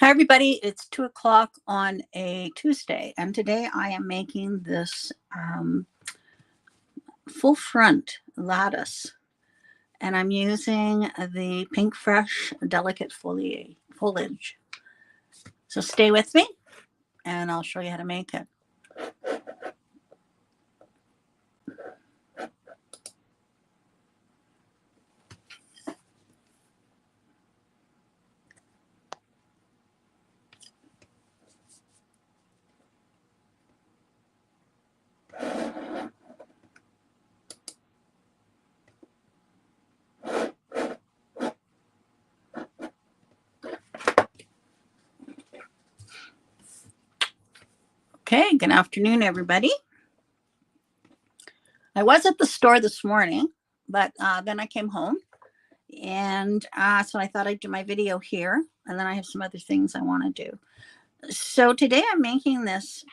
Hi everybody, it's 2 o'clock on a Tuesday, and today I am making this full front lattice, and I'm using the Pink Fresh Delicate Foliage. So stay with me and I'll show you how to make it. Okay, good afternoon, everybody. I was at the store this morning, but then I came home, and so I thought I'd do my video here, and then I have some other things I want to do. So today I'm making this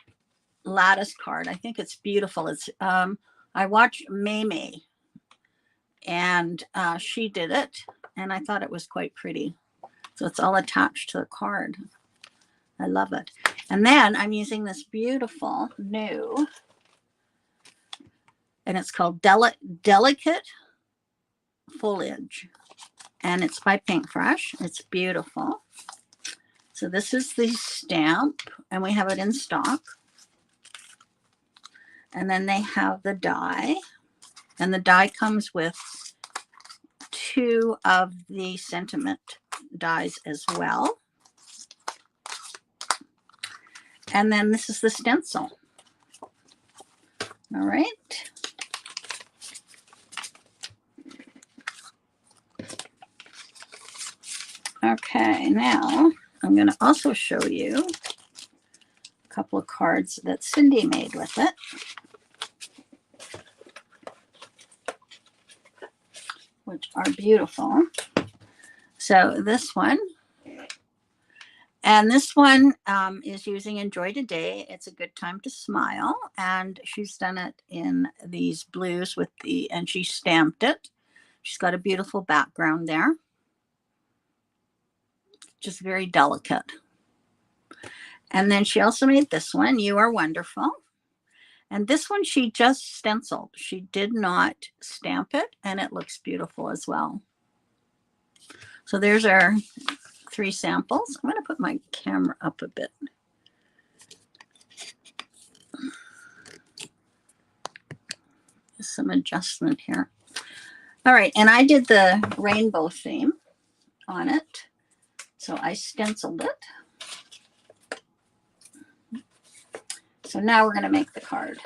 lattice card. I think it's beautiful. It's I watched May, and she did it, and I thought it was quite pretty. So it's all attached to the card. I love it. And then I'm using this beautiful new, and it's called Delicate Foliage, and it's by Pink Fresh. It's beautiful. So this is the stamp, and we have it in stock. And then they have the die, and the die comes with 2 of the sentiment dies as well. And then this is the stencil. All right. Okay, now I'm going to also show you a couple of cards that Cindy made with it. Which are beautiful. So this one, and this one is using Enjoy Today. It's a good time to smile, and she's done it in these blues with and she stamped it. She's got a beautiful background there, just very delicate. And then she also made this one, You Are Wonderful. And this one she just stenciled. She did not stamp it, and it looks beautiful as well. So there's our 3 samples. I'm going to put my camera up a bit. Some adjustment here. All right, and I did the rainbow theme on it. So I stenciled it. So now we're going to make the card.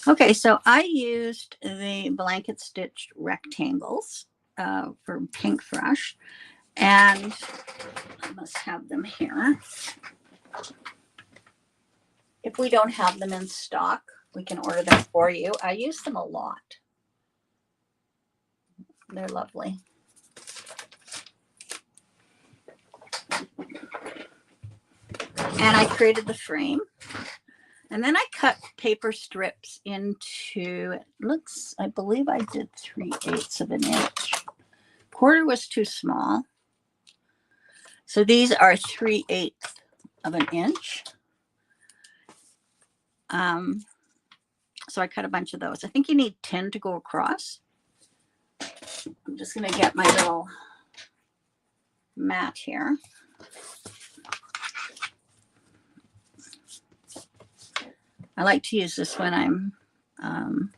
Okay, so I used the blanket stitched rectangles for Pink Fresh, and I must have them here. If we don't have them in stock, we can order them for you. I use them a lot. They're lovely. And I created the frame. And then I cut paper strips into, it looks, I believe I did 3/8 of an inch. Quarter was too small. So these are 3/8 of an inch. So I cut a bunch of those. I think you need 10 to go across. I'm just going to get my little mat here. I like to use this when I'm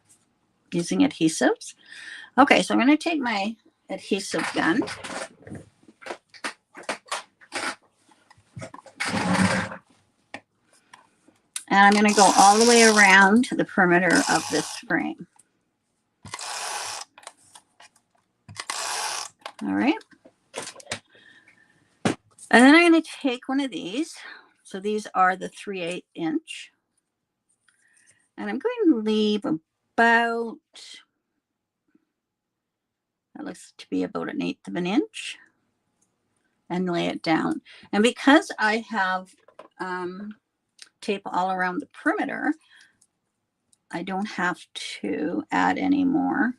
using adhesives. Okay, so I'm going to take my adhesive gun. And I'm going to go all the way around the perimeter of this frame. All right. And then I'm going to take one of these. So these are the 3/8 inch. And I'm going to leave about, that looks to be about 1/8 of an inch, and lay it down. And because I have tape all around the perimeter, I don't have to add any more.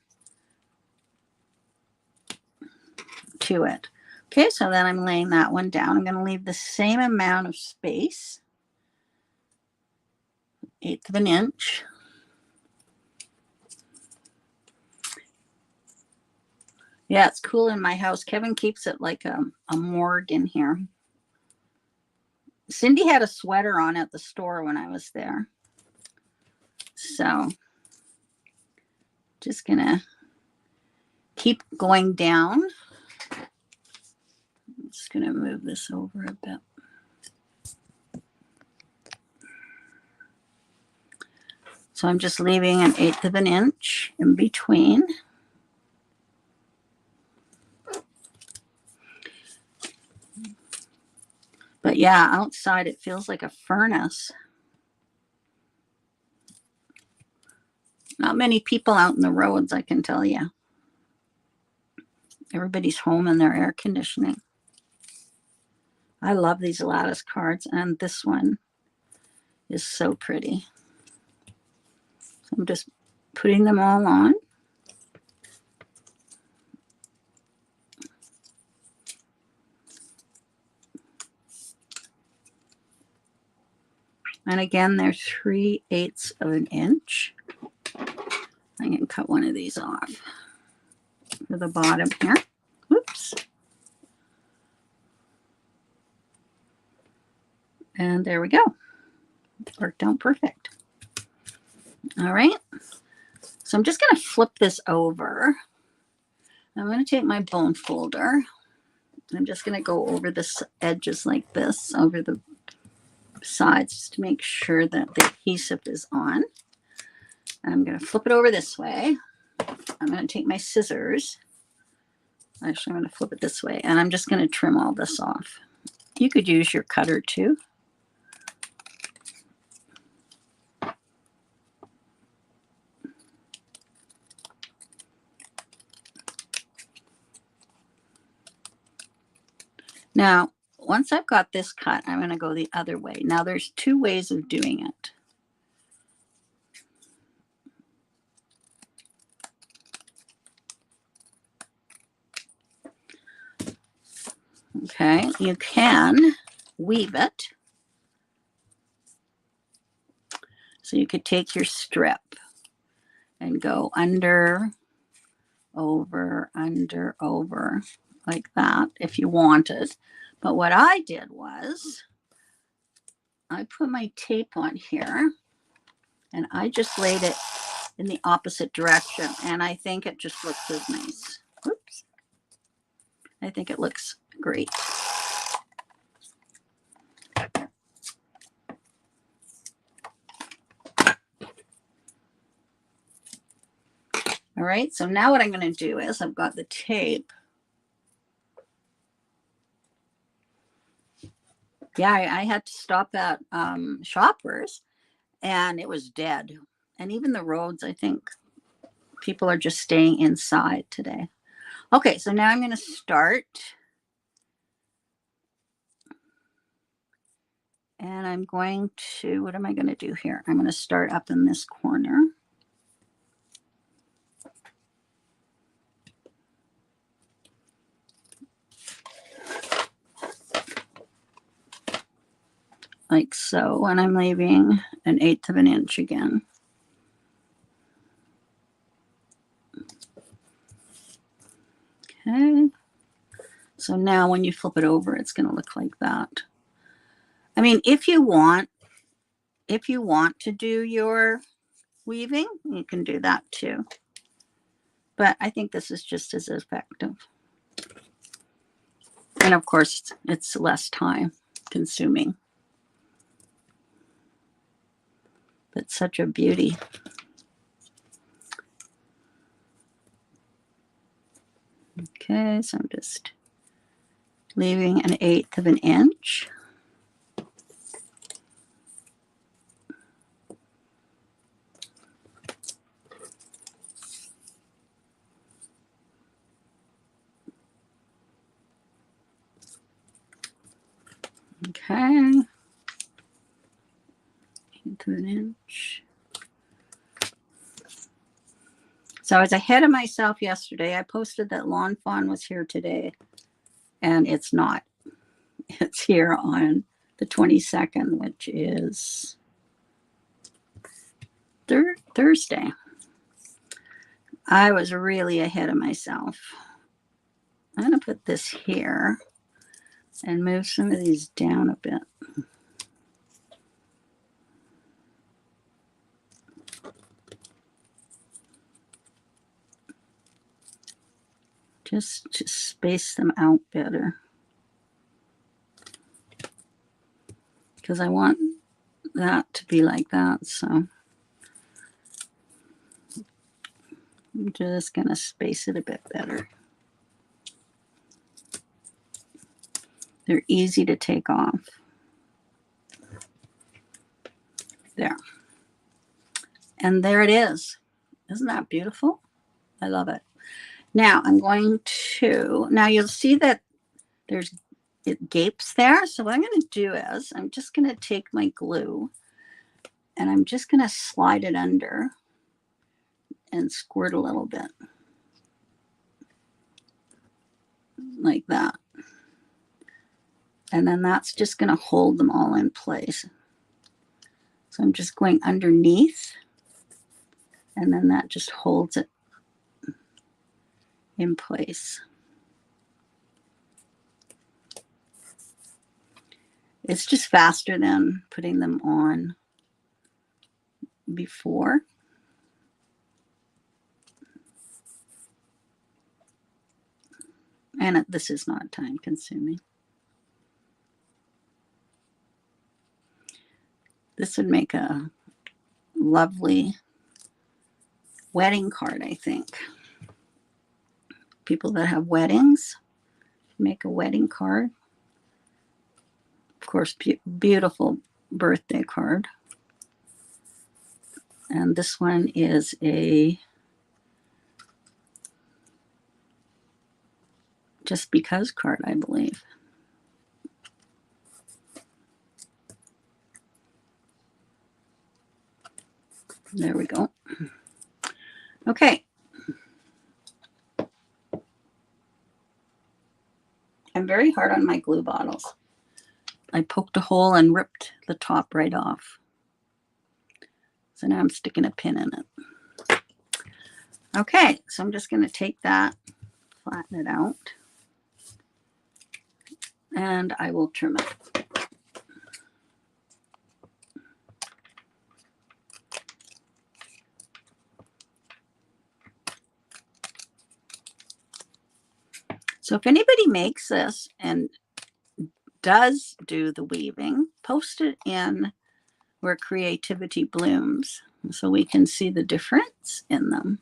to it. Okay, so then I'm laying that one down. I'm going to leave the same amount of space, 1/8 of an inch. Yeah, it's cool in my house. Kevin keeps it like a morgue in here. Cindy had a sweater on at the store when I was there. So just gonna keep going down. I'm just gonna move this over a bit. So I'm just leaving 1/8 of an inch in between. But yeah, outside it feels like a furnace. Not many people out in the roads, I can tell you. Everybody's home in their air conditioning. I love these lattice cards, and this one is so pretty. So I'm just putting them all on. And again, they're 3/8 of an inch. I'm going to cut one of these off for the bottom here. Oops. And there we go. Worked out perfect. All right. So I'm just going to flip this over. I'm going to take my bone folder. I'm just going to go over the edges like this, over the sides, just to make sure that the adhesive is on. I'm going to flip it over this way. I'm going to take my scissors. Actually, I'm going to flip it this way, and I'm just going to trim all this off. You could use your cutter too. Now, once I've got this cut, I'm going to go the other way. Now, there's 2 ways of doing it. Okay, you can weave it. So you could take your strip and go under, over, under, over, like that if you wanted. But what I did was I put my tape on here and I just laid it in the opposite direction, and I think it just looks as nice. Oops. I think it looks great. All right, so now what I'm going to do is I've got the tape. Yeah, I had to stop at Shoppers, and it was dead. And even the roads, I think people are just staying inside today. Okay, so now I'm going to start. And I'm going to, what am I going to do here? I'm going to start up in this corner. Like so, and I'm leaving 1/8 of an inch again. Okay. So now when you flip it over, it's going to look like that. I mean, if you want to do your weaving, you can do that too. But I think this is just as effective. And of course, it's less time consuming. But such a beauty. Okay, so I'm just leaving 1/8 of an inch. Okay, 1/8 of an inch. So I was ahead of myself yesterday. I posted that Lawn Fawn was here today. and it's not. It's here on the 22nd, which is Thursday. I was really ahead of myself. I'm going to put this here and move some of these down a bit. Just to space them out better. Because I want that to be like that, so I'm just going to space it a bit better. They're easy to take off. There. And there it is. Isn't that beautiful? I love it. Now I'm going to, now you'll see that it gapes there. So what I'm going to do is I'm just going to take my glue and I'm just going to slide it under and squirt a little bit. Like that. And then that's just going to hold them all in place. So I'm just going underneath, and then that just holds it in place. It's just faster than putting them on before. And this is not time consuming. This would make a lovely wedding card, I think. People that have weddings make a wedding card. Of course, beautiful birthday card. And this one is a just because card, I believe. There we go. Okay. I'm very hard on my glue bottles. I poked a hole and ripped the top right off. So now I'm sticking a pin in it. Okay, so I'm just going to take that, flatten it out, and I will trim it. So if anybody makes this and does do the weaving, post it in where creativity blooms so we can see the difference in them.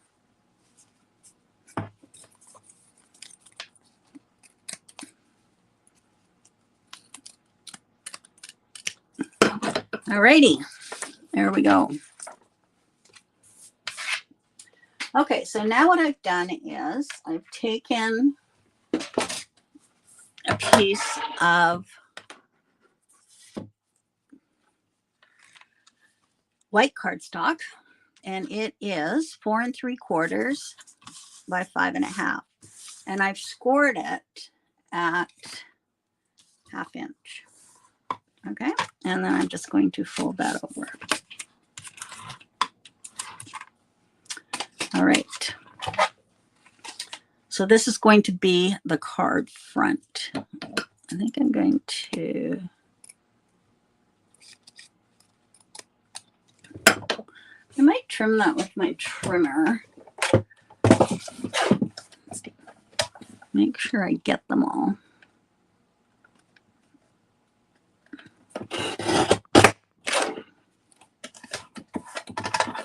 Alrighty, there we go. Okay, so now what I've done is I've taken a piece of white cardstock, and it is 4 3/4 by 5 1/2, and I've scored it at 1/2 inch. Okay, and then I'm just going to fold that over. All right. So this is going to be the card front. I think I'm going to I might trim that with my trimmer. Make sure I get them all.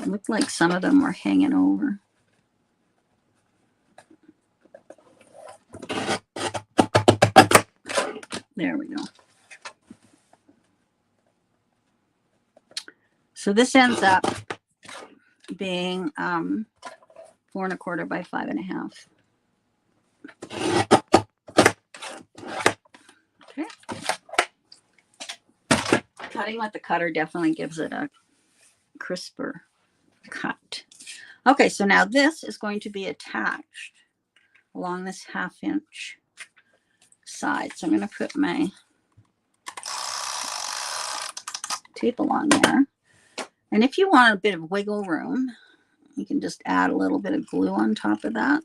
It looked like some of them were hanging over. There we go. So this ends up being 4 1/4 by 5 1/2. Okay. Cutting with the cutter definitely gives it a crisper cut. Okay, so now this is going to be attached along this 1/2 inch side. So I'm going to put my tape along there. And if you want a bit of wiggle room, you can just add a little bit of glue on top of that.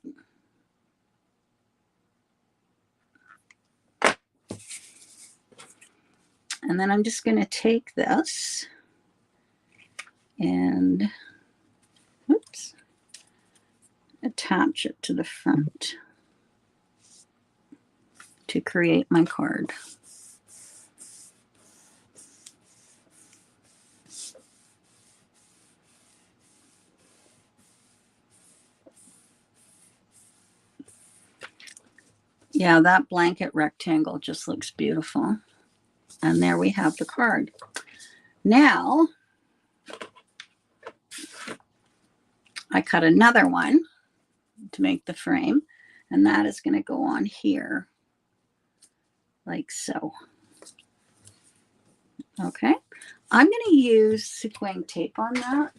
And then I'm just going to take this and, oops, attach it to the front to create my card. Yeah, that blanket rectangle just looks beautiful. And there we have the card. Now, I cut another one to make the frame, and that is going to go on here, like so. Okay, I'm going to use sequin tape on that.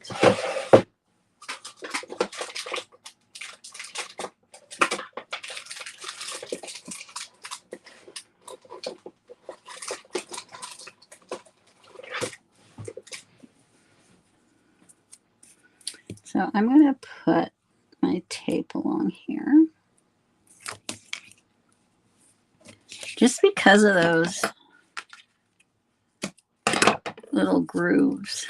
So I'm going to put my tape along here. Just because of those little grooves.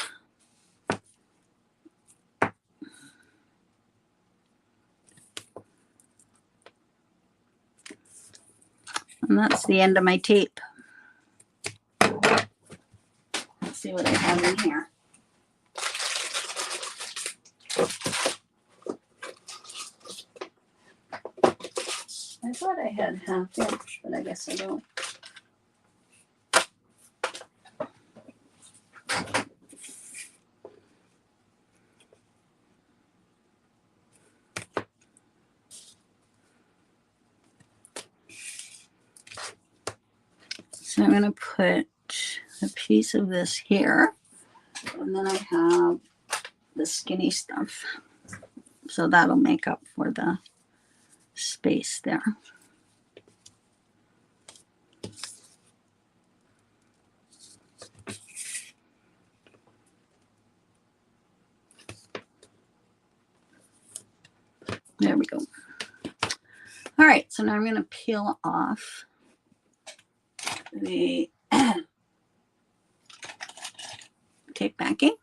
And that's the end of my tape. Let's see what I have in here. I thought I had 1/2 inch, but I guess I don't. So I'm going to put a piece of this here, and then I have the skinny stuff. So that'll make up for the space there. There we go. All right, so now I'm going to peel off the tape backing.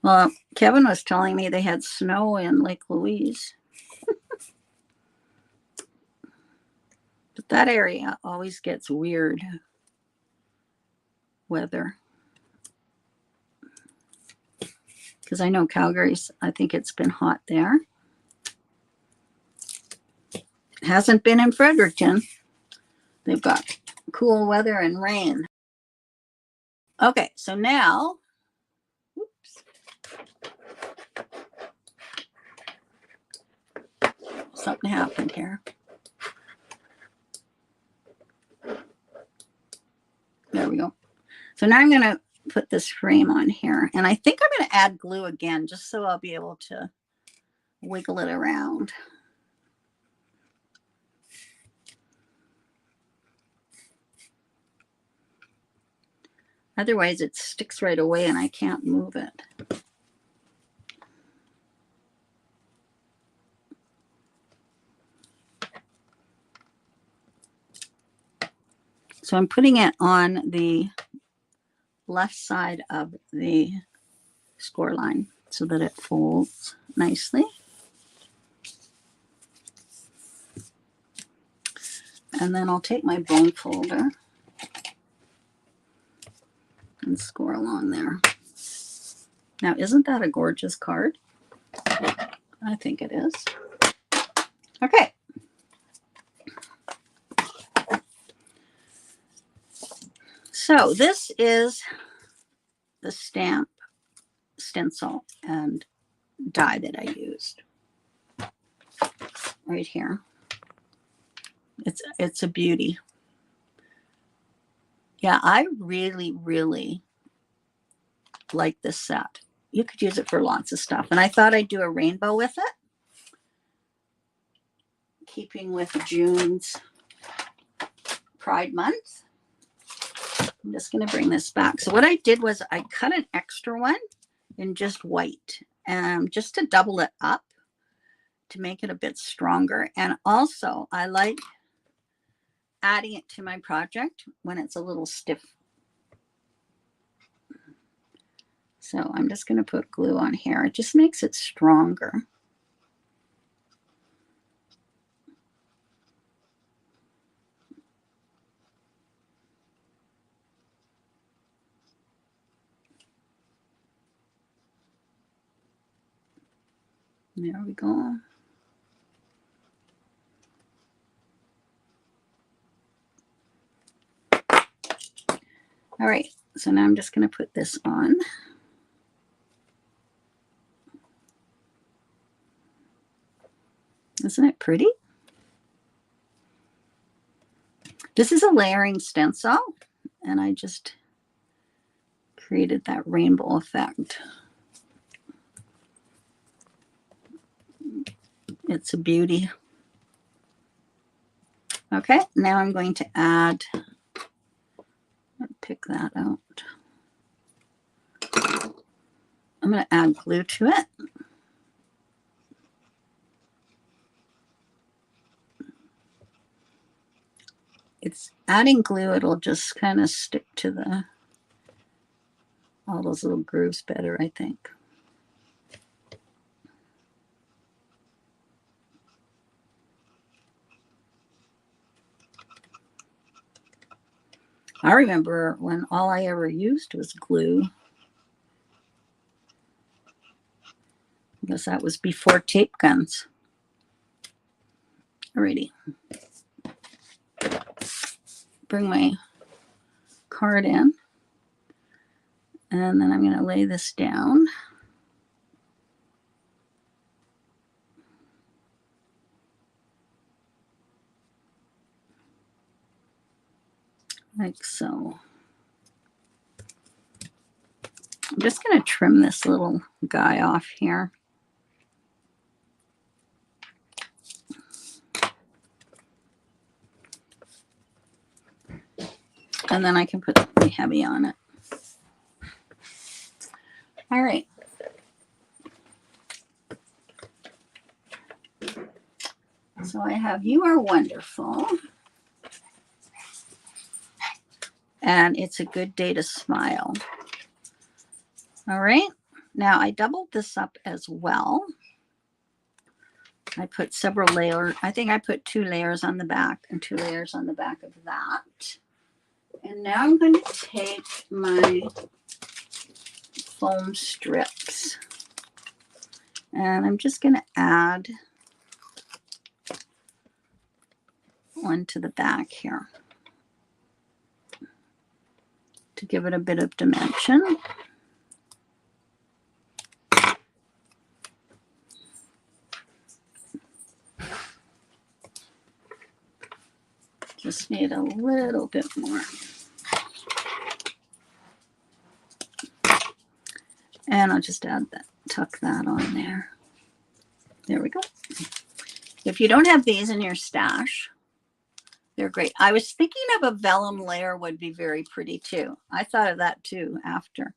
Well, Kevin was telling me they had snow in Lake Louise. But that area always gets weird weather. Because I know Calgary's, I think it's been hot there. Hasn't been in Fredericton. They've got cool weather and rain. Okay, so now, oops, something happened here. There we go. So now I'm going to put this frame on here. And I think I'm going to add glue again, just so I'll be able to wiggle it around. Otherwise, it sticks right away and I can't move it. So I'm putting it on the left side of the score line so that it folds nicely. And then I'll take my bone folder and score along there. Now, isn't that a gorgeous card? I think it is. Okay. So this is the stamp stencil and die that I used right here. It's a beauty. Yeah, I really like this set. You could use it for lots of stuff. And I thought I'd do a rainbow with it, keeping with June's Pride Month. I'm just going to bring this back. So what I did was I cut an extra one in just white, just to double it up, to make it a bit stronger. And also I like adding it to my project when it's a little stiff. So I'm just going to put glue on here. It just makes it stronger. There we go. All right, so now I'm just going to put this on. Isn't it pretty? This is a layering stencil, and I just created that rainbow effect. It's a beauty. Okay, now I'm going to add, pick that out. I'm going to add glue to it. It's adding glue, it'll just kind of stick to all those little grooves better, I think. I remember when all I ever used was glue, because that was before tape guns. Alrighty. Bring my card in, and then I'm going to lay this down. Like so. I'm just going to trim this little guy off here. And then I can put the heavy on it. All right. So I have You Are Wonderful. And It's a Good Day to Smile. All right. Now I doubled this up as well. I put several layers. I think I put 2 layers on the back and 2 layers on the back of that. And now I'm going to take my foam strips, and I'm just going to add one to the back here to give it a bit of dimension. Just need a little bit more. And I'll just add that, tuck that on there. There we go. If you don't have these in your stash, they're great. I was thinking of a vellum layer would be very pretty too. I thought of that too after.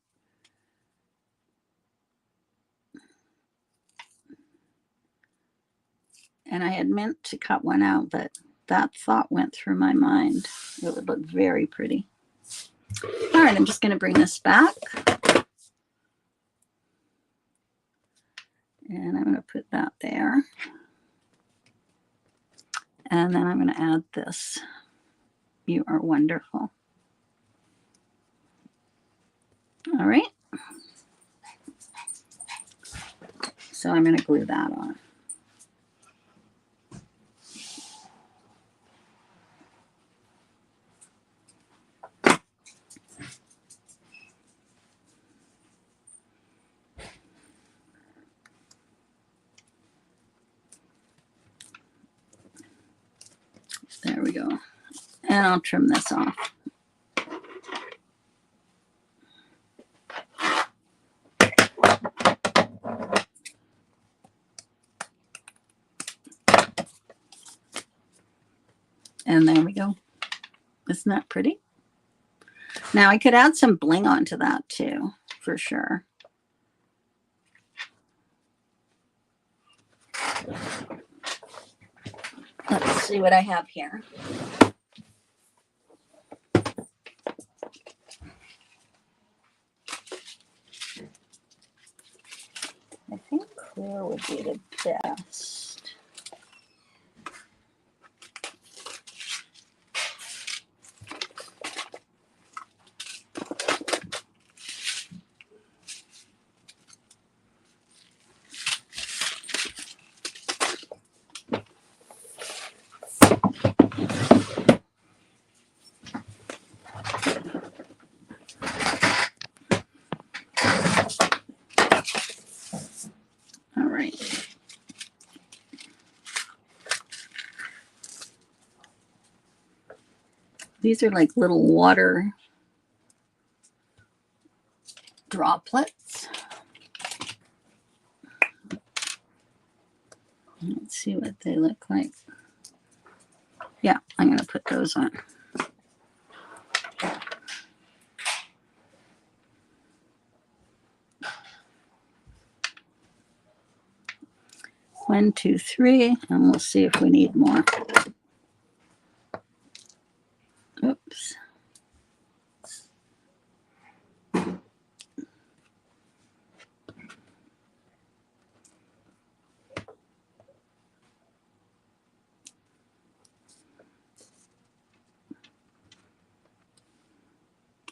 And I had meant to cut one out, but that thought went through my mind. It would look very pretty. All right, I'm just going to bring this back. And I'm going to put that there. And then I'm going to add this. You Are Wonderful. All right. So I'm going to glue that on. There we go. And I'll trim this off. Isn't that pretty? Now I could add some bling onto that too, for sure. Let's see what I have here. I think clear would be the best. All right. These are like little water droplets. Let's see what they look like. Yeah, I'm going to put those on. One, two, three, and we'll see if we need more. Oops.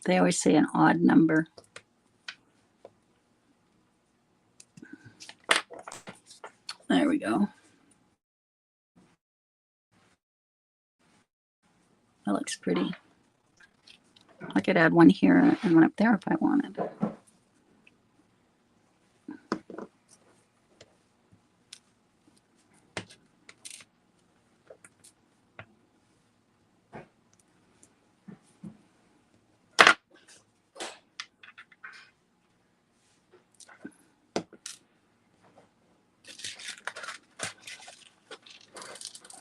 They always say an odd number. There we go. That looks pretty. I could add one here and one up there if I wanted.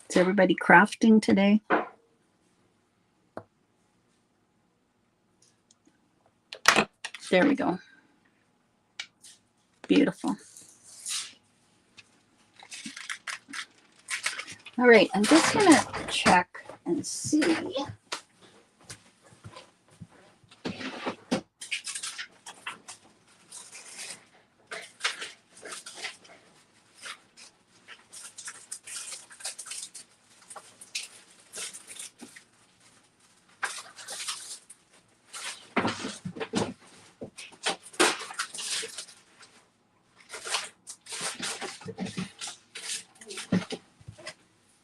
Is everybody crafting today? There we go. Beautiful. All right, I'm just going to check and see.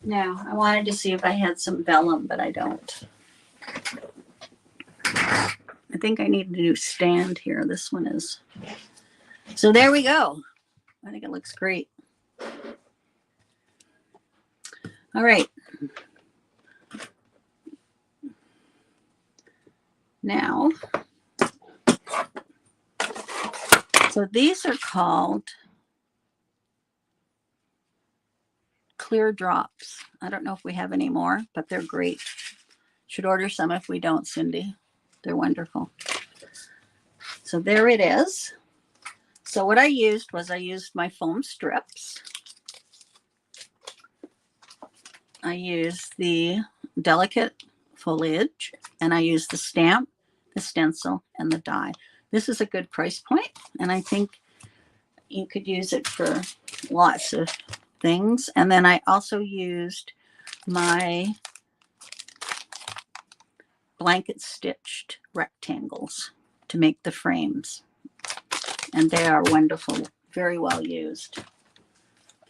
Now, I wanted to see if I had some vellum, but I don't. I think I need a new stand here. This one is. So there we go. I think it looks great. All right. Now, so these are called clear drops. I don't know if we have any more, but they're great. Should order some if we don't, Cindy. They're wonderful. So there it is. So what I used was I used my foam strips. I used the delicate foliage, and I used the stamp, the stencil, and the die. This is a good price point, and I think you could use it for lots of things. And then I also used my blanket stitched rectangles to make the frames, and they are wonderful, very well used.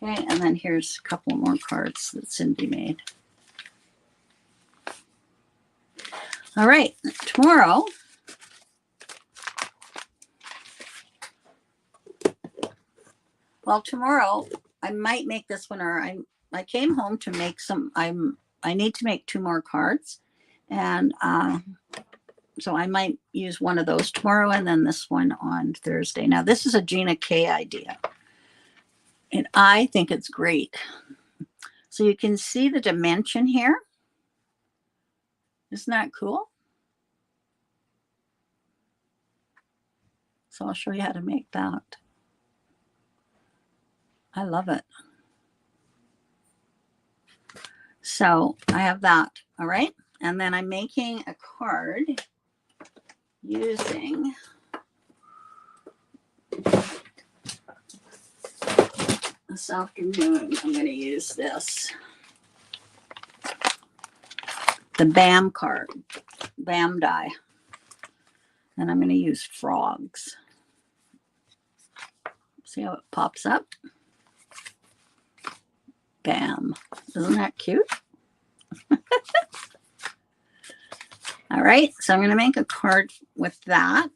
Okay, and then here's a couple more cards that Cindy made. All right, tomorrow I might make this one, or I came home to make some. I need to make 2 more cards, and so I might use one of those tomorrow, and then this one on Thursday. Now this is a Gina K idea, and I think it's great. So you can see the dimension here. Isn't that cool? So I'll show you how to make that. I love it. So I have that, all right? And then I'm making a card using this afternoon. I'm going to use this, the BAM card, BAM die. And I'm going to use frogs. See how it pops up? Bam. Isn't that cute? All right, so I'm going to make a card with that.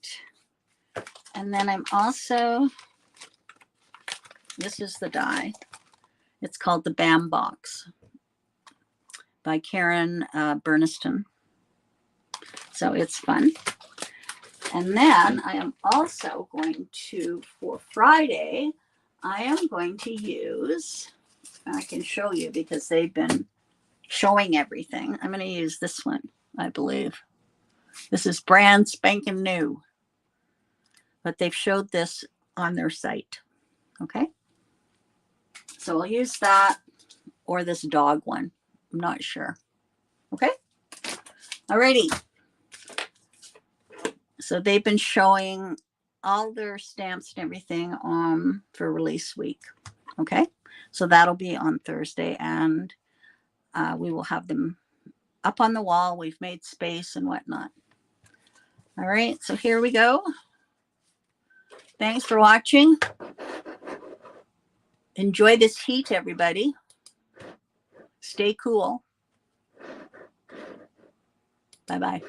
And then I'm also, this is the die. It's called the BAM Box by Karen Burniston. So it's fun. And then I am also going to, for Friday, I am going to use, I can show you because they've been showing everything. I'm going to use this one, I believe. This is brand spanking new, but they've showed this on their site. Okay. So I'll use that or this dog one. I'm not sure. Okay. Alrighty. So they've been showing all their stamps and everything for release week. Okay. So that'll be on Thursday, and we will have them up on the wall. We've made space and whatnot. All right. So here we go. Thanks for watching. Enjoy this heat, everybody. Stay cool. Bye-bye.